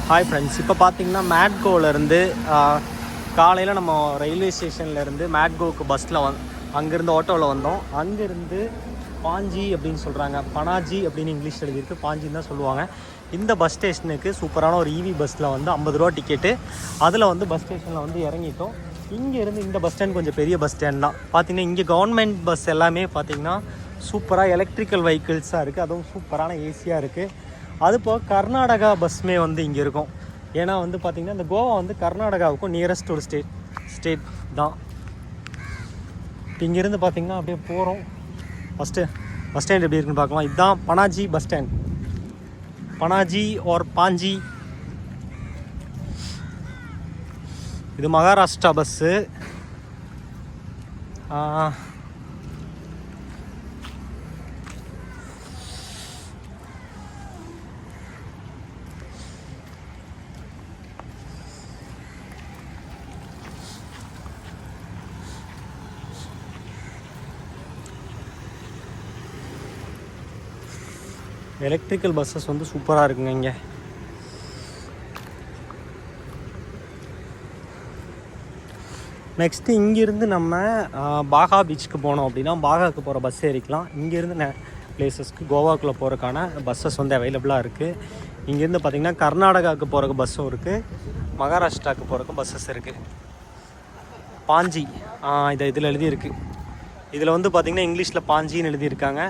Hi friends, இப்போ பார்த்தீங்கன்னா மேட்கோவிலேருந்து காலையில் நம்ம ரயில்வே ஸ்டேஷன்லேருந்து மேட்கோவுக்கு பஸ்ஸில் அங்கேருந்து ஆட்டோவில் வந்தோம். அங்கேருந்து பாஞ்சி அப்படின்னு சொல்கிறாங்க, பனாஜி அப்படின்னு இங்கிலீஷ் எழுதியிருக்கு, பாஞ்சின்னு தான் சொல்லுவாங்க. இந்த பஸ் ஸ்டேஷனுக்கு சூப்பரான ஒரு இவி பஸ்ஸில் வந்து 50 ரூபா டிக்கெட்டு. அதில் வந்து பஸ் ஸ்டேஷனில் வந்து இறங்கிட்டோம். இங்கேருந்து இந்த பஸ் ஸ்டாண்ட் கொஞ்சம் பெரிய பஸ் ஸ்டாண்ட் தான். பார்த்திங்கன்னா இங்கே கவர்மெண்ட் பஸ் எல்லாமே பார்த்திங்கன்னா சூப்பராக எலக்ட்ரிக்கல் வெஹிக்கிள்ஸாக இருக்குது, அதுவும் சூப்பரான ஏசியாக இருக்குது. அது போக கர்நாடகா பஸ்ஸுமே வந்து இங்கே இருக்கும். ஏன்னா வந்து பார்த்திங்கன்னா இந்த கோவா வந்து கர்நாடகாவுக்கும் நியரஸ்ட் ஒரு ஸ்டேட் தான். இங்கேருந்து பார்த்திங்கன்னா அப்படியே போகிறோம். ஃபஸ்ட்டு பஸ் ஸ்டாண்ட் எப்படி இருக்குன்னு பார்க்கலாம். இதுதான் Panaji bus stand, Panaji or Panjim. இது மகாராஷ்டிரா பஸ்ஸு. எலக்ட்ரிக்கல் பஸ்ஸஸ் வந்து சூப்பராக இருக்குங்க இங்கே. நெக்ஸ்ட்டு இங்கேருந்து நம்ம பாகா பீச்சுக்கு போனோம் அப்படின்னா பாகாவுக்கு போகிற பஸ் ஏறிக்கலாம். இங்கேருந்து பிளேசஸ்க்கு கோவாக்குள்ளே போகிறதுக்கான பஸ்ஸஸ் வந்து அவைலபிளாக இருக்குது. இங்கேருந்து பார்த்திங்கன்னா கர்நாடகாவுக்கு போகிறக்கு பஸ்ஸும் இருக்குது, மகாராஷ்டிராவுக்கு போகிறக்கு பஸ்ஸஸ் இருக்குது. பாஞ்சி இதில் எழுதியிருக்கு. இதில் வந்து பார்த்திங்கன்னா இங்கிலீஷில் பாஞ்சின்னு எழுதியிருக்காங்க.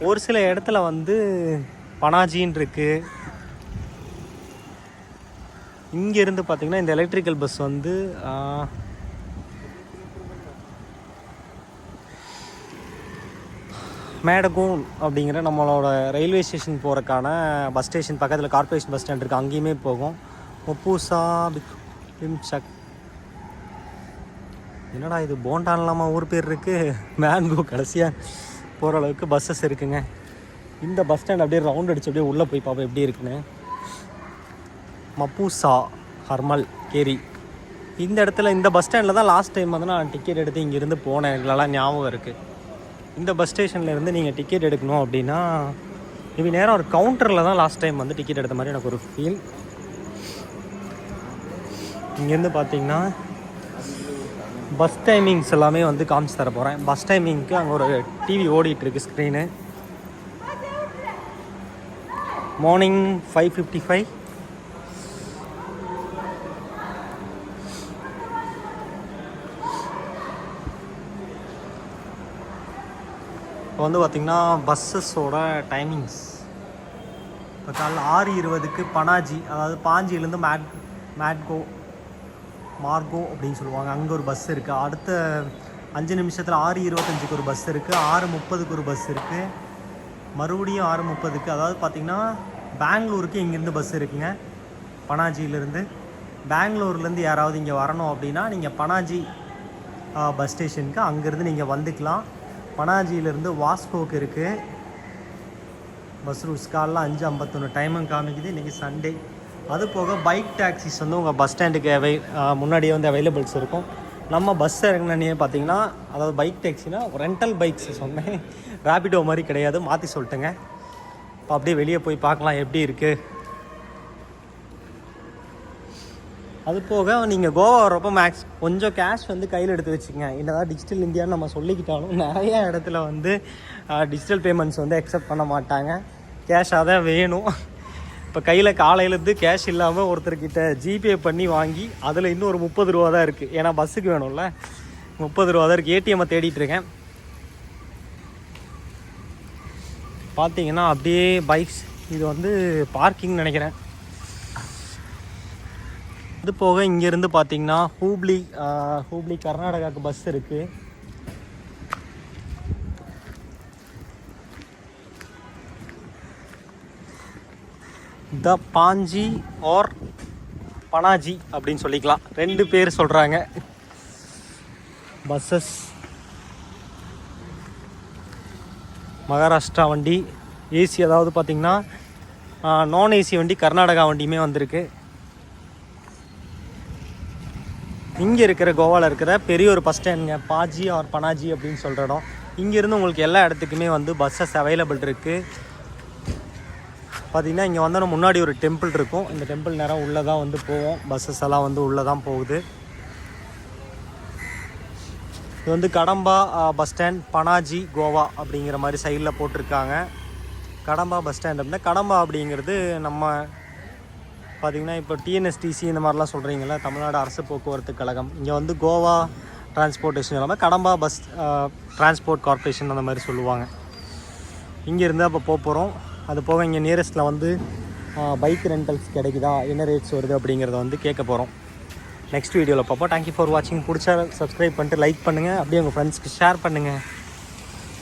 ஒரு சில இடத்துல வந்து பனாஜின்னு இருக்குது. இங்கேருந்து பார்த்திங்கன்னா இந்த எலக்ட்ரிக்கல் பஸ் வந்து மேடகோன் அப்படிங்கிற நம்மளோட ரயில்வே ஸ்டேஷன் போகிறக்கான பஸ் ஸ்டேஷன் பக்கத்தில் கார்பரேஷன் பஸ் ஸ்டாண்ட் இருக்குது, அங்கேயுமே போகும். மொப்பூசா பிம்சக். என்னடா இது போண்டான் இல்லாமல் ஊர் பேர் இருக்குது. மேங்கோ கடைசியாக போகிற அளவுக்கு பஸ்ஸஸ் இருக்குங்க. இந்த பஸ் ஸ்டாண்ட் அப்படியே ரவுண்ட் அடிச்சு அப்படியே உள்ளே போய் பார்ப்போம் எப்படி இருக்குன்னு. மப்பூசா ஹர்மல் கேரி. இந்த இடத்துல இந்த பஸ் ஸ்டாண்டில் தான் லாஸ்ட் டைம் வந்து நான் டிக்கெட் எடுத்து இங்கேருந்து போனேன். எங்களெல்லாம் ஞாபகம் இருக்குது. இந்த பஸ் ஸ்டேஷன்லேருந்து நீங்கள் டிக்கெட் எடுக்கணும் அப்படின்னா இப்படி நேரம் ஒரு கவுண்டரில் தான் லாஸ்ட் டைம் வந்து டிக்கெட் எடுத்த மாதிரி எனக்கு ஒரு ஃபீல். இங்கேருந்து பார்த்தீங்கன்னா பஸ் டைமிங்ஸ் எல்லாமே வந்து காமிச்சு தர போகிறேன். பஸ் டைமிங்க்கு அங்கே ஒரு டிவி ஓடிட்டுருக்கு, ஸ்க்ரீனு. மார்னிங் 5:55. இப்போ வந்து பார்த்திங்கன்னா பஸ்ஸஸோட டைமிங்ஸ். இப்போ காலைல 6:20க்கு பனாஜி, அதாவது பாஞ்சியிலேருந்து மார்கோ அப்படின்னு சொல்லுவாங்க, அங்கே ஒரு பஸ் இருக்குது. அடுத்த 5 நிமிஷத்தில் 6:25க்கு ஒரு பஸ் இருக்குது, 6:30க்கு ஒரு பஸ் இருக்குது, மறுபடியும் 6:30க்கு. அதாவது பார்த்திங்கன்னா பெங்களூருக்கு இங்கேருந்து பஸ் இருக்குங்க. பனாஜியிலேருந்து பெங்களூர்லேருந்து யாராவது இங்கே வரணும் அப்படின்னா நீங்கள் பனாஜி பஸ் ஸ்டேஷனுக்கு அங்கேருந்து நீங்கள் வந்துக்கலாம். பனாஜியிலேருந்து வாஸ்கோக்கு இருக்குது பஸ் ரூட்ஸ். காலைல 5:51 டைமும் காமிக்குது. இன்றைக்கி சண்டே. அது போக பைக் டாக்ஸிஸ் வந்து உங்கள் பஸ் ஸ்டாண்டுக்கு முன்னாடியே வந்து அவைலபிள்ஸ் இருக்கும். நம்ம பஸ் இறங்கினே பார்த்தீங்கன்னா, அதாவது பைக் டாக்ஸினா ரெண்டல் பைக்ஸ் சொன்னேன், ரேபிடோ மாதிரி கிடையாது, மாற்றி சொல்லிட்டேங்க. இப்போ அப்படியே வெளியே போய் பார்க்கலாம் எப்படி இருக்குது. அது போக நீங்கள் கோவா வரப்போ கொஞ்சம் கேஷ் வந்து கையில் எடுத்து வச்சுக்கங்க. என்னதான் டிஜிட்டல் இந்தியான்னு நம்ம சொல்லிக்கிட்டாலும் நிறைய இடத்துல வந்து டிஜிட்டல் பேமெண்ட்ஸ் வந்து அக்செப்ட் பண்ண மாட்டாங்க. கேஷாக தான் வேணும். இப்போ கையில் காலையிலேருந்து கேஷ் இல்லாமல் ஒருத்தர்கிட்ட ஜிபே பண்ணி வாங்கி அதில் இன்னும் ஒரு 30 ரூபா தான் இருக்குது. ஏன்னா பஸ்ஸுக்கு வேணும்ல, 30 ரூபா தான் இருக்குது. ஏடிஎம்மை தேடிட்டுருக்கேன். பார்த்தீங்கன்னா அப்படியே பைக்ஸ், இது வந்து பார்க்கிங் நினைக்கிறேன். இது போக இங்கேருந்து பார்த்தீங்கன்னா ஹூப்ளி கர்நாடகாவுக்கு பஸ் இருக்குது. த பாஞ்சி ஆர் பனாஜி அப்படின்னு சொல்லிக்கலாம், 2 பேர் சொல்கிறாங்க. பஸ்ஸஸ் மகாராஷ்டிரா வண்டி ஏசி, அதாவது பார்த்திங்கன்னா நான் ஏசி வண்டி கர்நாடகா வண்டியுமே வந்திருக்கு. இங்கே இருக்கிற கோவாவில் இருக்கிற பெரிய ஒரு பஸ் ஸ்டாண்டுங்க, பாஜி ஆர் பனாஜி அப்படின்னு சொல்கிற இடம். இங்கேருந்து உங்களுக்கு எல்லா இடத்துக்குமே வந்து பஸ்ஸஸ் அவைலபிள் இருக்குது. பார்த்திங்கன்னா இங்கே வந்தோன்னா முன்னாடி ஒரு டெம்பிள் இருக்கும். இந்த டெம்பிள் நேரம் உள்ளே தான் வந்து போவோம். பஸ்ஸஸ் எல்லாம் வந்து உள்ளே தான் போகுது. இது வந்து கடம்பா பஸ் ஸ்டாண்ட், பனாஜி, கோவா அப்படிங்கிற மாதிரி சைடில் போட்டிருக்காங்க. கடம்பா பஸ் ஸ்டாண்ட் அப்படின்னா கடம்பா அப்படிங்கிறது நம்ம பார்த்திங்கன்னா இப்போ டிஎன்எஸ்டிசி இந்த மாதிரிலாம் சொல்கிறீங்களா, தமிழ்நாடு அரசு போக்குவரத்து கழகம். இங்கே வந்து கோவா டிரான்ஸ்போர்ட்டேஷன் இல்லாமல் கடம்பா பஸ் டிரான்ஸ்போர்ட் கார்ப்பரேஷன் அந்த மாதிரி சொல்லுவாங்க. இங்கேருந்து அப்போ போகிறோம். அது போக இங்கே நியரஸ்ட்டில் வந்து பைக் ரெண்டல்ஸ் கிடைக்குதா, என்ன ரேட்ஸ் வருது அப்படிங்கிறத வந்து கேட்க போகிறோம். நெக்ஸ்ட் வீடியோவில் பார்ப்போம். தேங்க்யூ ஃபார் வாட்சிங். பிடிச்சா சப்ஸ்கிரைப் பண்ணிட்டு லைக் பண்ணுங்கள், அப்படியே உங்கள் ஃப்ரெண்ட்ஸ்க்கு ஷேர் பண்ணுங்கள்.